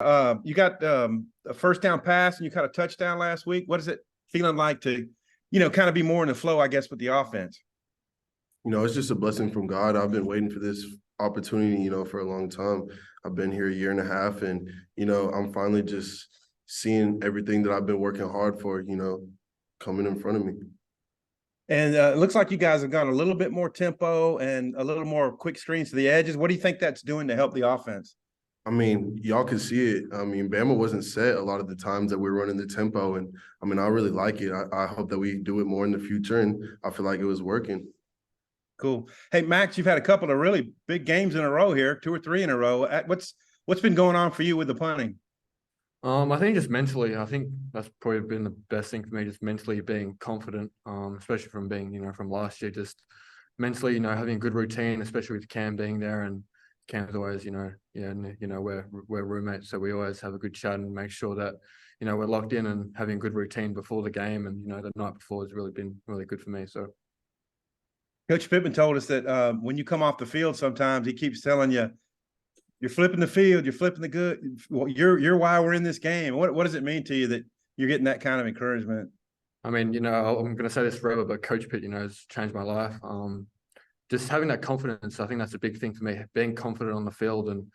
You got a first down pass and you caught a touchdown last week. What is it feeling like to, kind of be more in the flow, I guess, with the offense? It's just a blessing from God. I've been waiting for this opportunity, for a long time. I've been here a year and a half, and I'm finally just seeing everything that I've been working hard for, coming in front of me. And it looks like you guys have gone a little bit more tempo and a little more quick screens to the edges. What do you think that's doing to help the offense? I mean, y'all can see it. I mean, Bama wasn't set a lot of the times that we're running the tempo, and I mean, I really like it. I hope that we do it more in the future, and I feel like it was working. Cool. Hey, Max, you've had a couple of really big games in a row here, 2 or 3 in a row. What's been going on for you with the punting? I think just mentally, I think that's probably been the best thing for me, just mentally being confident, especially from being, from last year, just mentally, having a good routine, especially with Cam being there, and Cam's always, we're roommates, so we always have a good chat and make sure that, we're locked in and having a good routine before the game, and, the night before has really been really good for me, so. Coach Pittman told us that when you come off the field, sometimes he keeps telling you, you're flipping the field, you're flipping the good. You're why we're in this game. What does it mean to you that you're getting that kind of encouragement? I mean, I'm going to say this forever, but Coach Pitt, has changed my life. Just having that confidence, I think that's a big thing for me. Being confident on the field and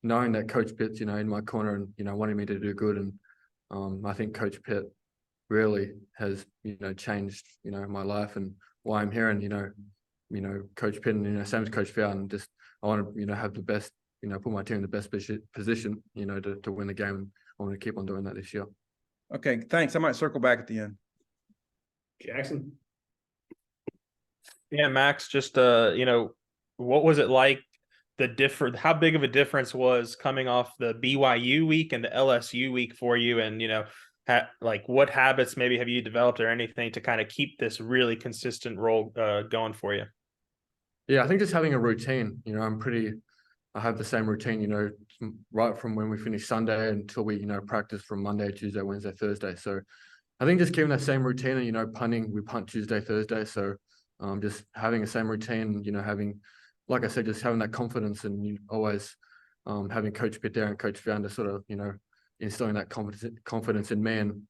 knowing that Coach Pitt's, in my corner and, wanting me to do good. And I think Coach Pitt really has, changed, my life and why I'm here. And, Coach Pitt and, same as Coach Fowden, just I want to, have the best, put my team in the best position, to win the game. I want to keep on doing that this year. Okay, thanks. I might circle back at the end. Jackson. Yeah, Max, just what was it like? How big of a difference was coming off the BYU week and the LSU week for you? And what habits maybe have you developed or anything to kind of keep this really consistent role going for you? Yeah, I think just having a routine. I have the same routine, right from when we finish Sunday until we, practice from Monday, Tuesday, Wednesday, Thursday. So I think just keeping that same routine and, punting, we punt Tuesday, Thursday. So just having the same routine, having, like I said, just having that confidence and always having Coach Pitt there and Coach Fowden sort of, instilling that confidence in me. And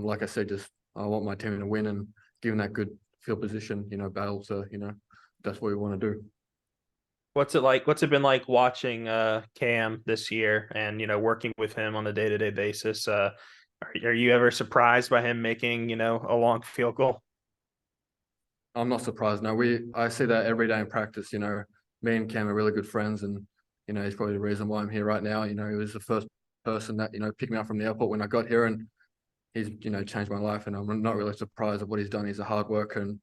like I said, just I want my team to win and giving that good field position, battle to, that's what we want to do. What's it been like watching Cam this year and, working with him on a day-to-day basis? Are you ever surprised by him making, a long field goal? I'm not surprised. No, I see that every day in practice. Me and Cam are really good friends, and he's probably the reason why I'm here right now. He was the first person that picked me up from the airport when I got here, and he's changed my life. And I'm not really surprised at what he's done. He's a hard worker, and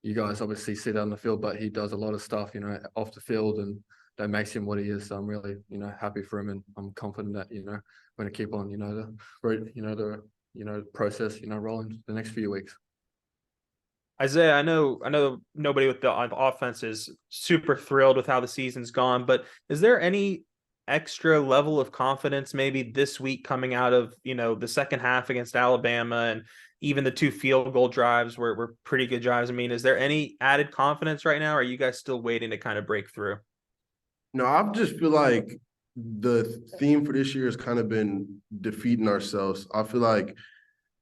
you guys obviously see that on the field, but he does a lot of stuff, off the field, and that makes him what he is. So I'm really, happy for him, and I'm confident that we're going to keep on, the process, rolling the next few weeks. Isaiah, I know nobody with the offense is super thrilled with how the season's gone, but is there any extra level of confidence maybe this week coming out of, the second half against Alabama, and even the 2 field goal drives were pretty good drives? I mean, is there any added confidence right now, or are you guys still waiting to kind of break through? No, I just feel like the theme for this year has kind of been defeating ourselves. I feel like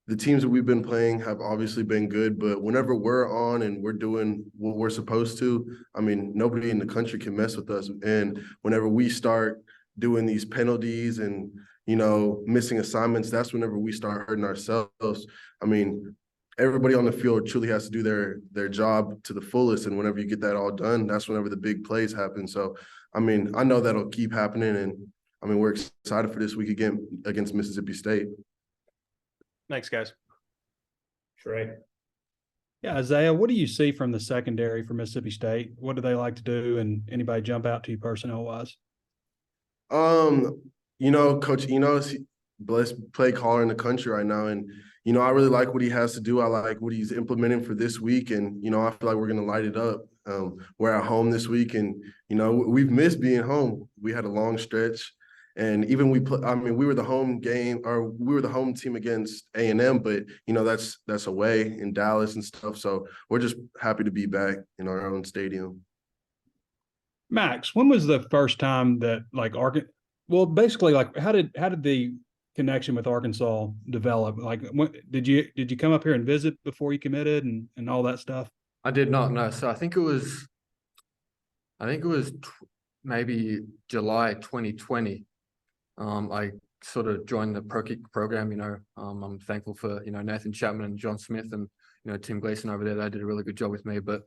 the teams that we've been playing have obviously been good, but whenever we're on and we're doing what we're supposed to, I mean, nobody in the country can mess with us. And whenever we start doing these penalties and, missing assignments, that's whenever we start hurting ourselves. I mean, everybody on the field truly has to do their job to the fullest. And whenever you get that all done, that's whenever the big plays happen. So, I mean, I know that'll keep happening. And, I mean, we're excited for this week again against Mississippi State. Thanks, guys. Trey. Yeah, Isaiah, what do you see from the secondary for Mississippi State? What do they like to do, and anybody jump out to you personnel-wise? Coach Enos, best play caller in the country right now, and I really like what he has to do. I like what he's implementing for this week, and I feel like we're going to light it up. We're at home this week, and we've missed being home. We had a long stretch. And even we were the home team against A&M, but that's away in Dallas and stuff. So we're just happy to be back in our own stadium. Max, when was the first time that Well, basically, like, how did the connection with Arkansas develop? Like, did you come up here and visit before you committed and all that stuff? I did not know. So I think it was maybe July 2020. I sort of joined the Pro Kick program. I'm thankful for Nathan Chapman and John Smith and Tim Gleason over there. They did a really good job with me. But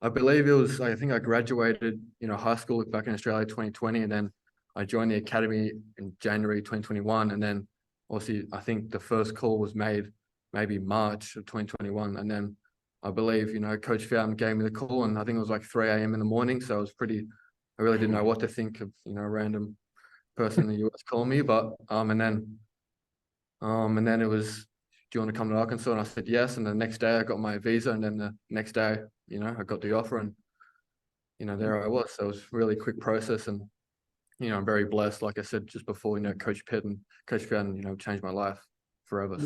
I believe I think I graduated high school back in Australia 2020, and then I joined the academy in January 2021, and then obviously I think the first call was made maybe March of 2021, and then I believe Coach Fountain gave me the call, and I think it was like 3 a.m. in the morning, so I really didn't know what to think of a random person in the US calling me, but and then it was, do you want to come to Arkansas? And I said yes, and the next day I got my visa, and then the next day I got the offer, and there I was. So it was a really quick process, and I'm very blessed. Like I said just before, Coach Pitt and Coach Fountain changed my life forever.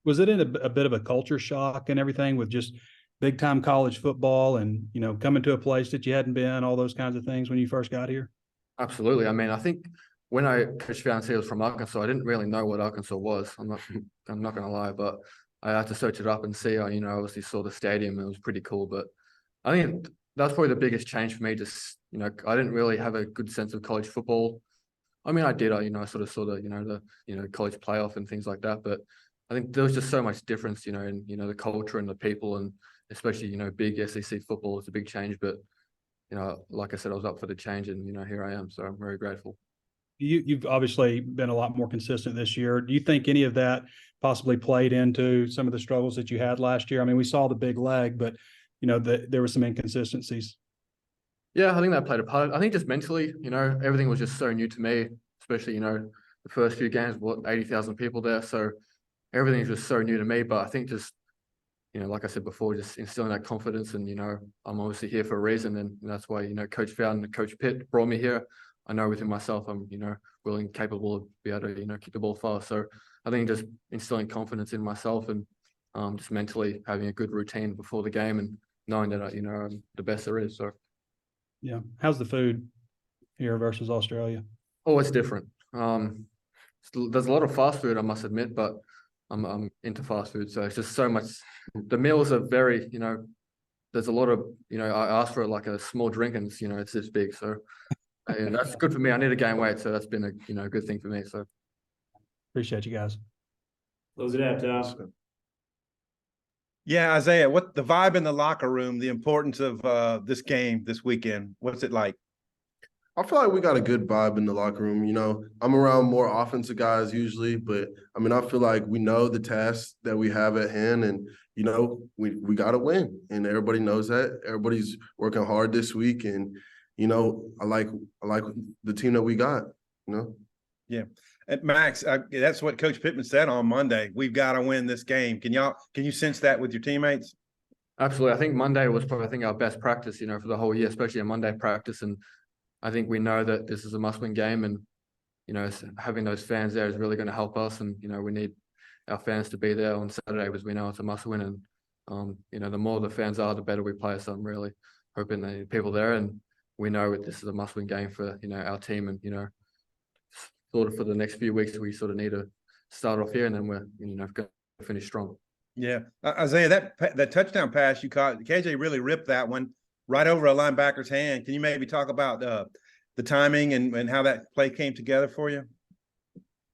Was it in a bit of a culture shock and everything with just big time college football and coming to a place that you hadn't been, all those kinds of things when you first got here? Absolutely. I mean, I think when Coach Fountain said he was from Arkansas, I didn't really know what Arkansas was. I'm not going to lie, but I had to search it up and see. Obviously saw the stadium. It was pretty cool, but I think that's probably the biggest change for me. Just I didn't really have a good sense of college football. I mean, I did. I sort of saw the college playoff and things like that, but I think there was just so much difference, in the culture and the people, and especially big SEC football is a big change. But like I said, I was up for the change, and here I am. So I'm very grateful. You've obviously been a lot more consistent this year. Do you think any of that possibly played into some of the struggles that you had last year? I mean, we saw the big leg, but there were some inconsistencies. Yeah, I think that played a part. I think just mentally, everything was just so new to me, especially the first few games, 80,000 people there, so everything's just so new to me. But I think just like I said before, just instilling that confidence, and I'm obviously here for a reason, and that's why Coach Fountain and Coach Pitt brought me here. I know within myself I'm willing, capable of be able to kick the ball fast. So I think just instilling confidence in myself, and just mentally having a good routine before the game, and knowing that I'm the best there is. So yeah, how's the food here versus Australia? Oh, it's different. There's a lot of fast food, I must admit, but I'm into fast food, so it's just so much. The meals are very, there's a lot of, I asked for like a small drink, and it's this big, so that's good for me. I need to gain weight, so that's been a good thing for me. So appreciate you guys. Close it out, Tom. Yeah, Isaiah, what the vibe in the locker room, the importance of this game this weekend, what's it like? I feel like we got a good vibe in the locker room. I'm around more offensive guys usually, but I mean, I feel like we know the tasks that we have at hand, and we got to win, and everybody knows that. Everybody's working hard this week, and I like the team that we got. Yeah, and Max, that's what Coach Pittman said on Monday. We've got to win this game. Can you sense that with your teammates? Absolutely. I think Monday was probably our best practice, for the whole year, especially a Monday practice, and I think we know that this is a must-win game, and having those fans there is really going to help us. And we need our fans to be there on Saturday because we know it's a must-win. And the more the fans are, the better we play. So I'm really hoping that people there, and we know that this is a must-win game for our team. And sort of for the next few weeks, we sort of need to start off here, and then we're going to finish strong. Yeah, Isaiah, that touchdown pass you caught, KJ really ripped that one right over a linebacker's hand. Can you maybe talk about the timing and how that play came together for you?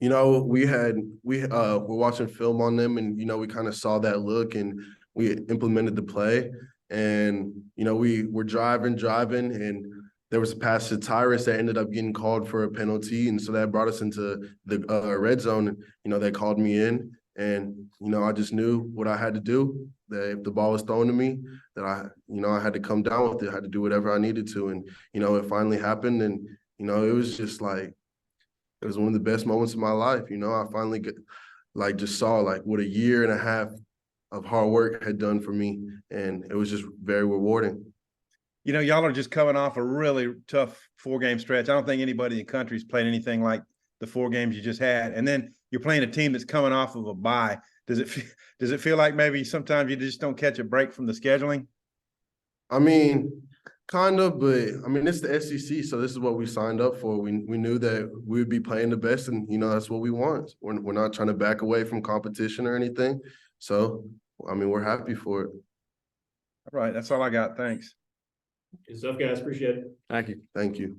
We're watching film on them, and we kind of saw that look, and we implemented the play, and we were driving, and there was a pass to Tyrus that ended up getting called for a penalty, and so that brought us into the red zone. They called me in, and I just knew what I had to do. That if the ball was thrown to me, that I had to come down with it. I had to do whatever I needed to, and it finally happened, and it was just like it was one of the best moments of my life. I finally just saw what a year and a half of hard work had done for me, and it was just very rewarding. Y'all are just coming off a really tough 4-game stretch. I don't think anybody in the country's played anything like the 4 games you just had, and then you're playing a team that's coming off of a bye. Does it feel like maybe sometimes you just don't catch a break from the scheduling? I mean, Kind of, but I mean, it's the SEC, so this is what we signed up for. We knew that we would be playing the best, and that's what we want. We're not trying to back away from competition or anything. So, I mean, we're happy for it. All right, that's all I got. Thanks. Good stuff, guys. Appreciate it. Thank you. Thank you.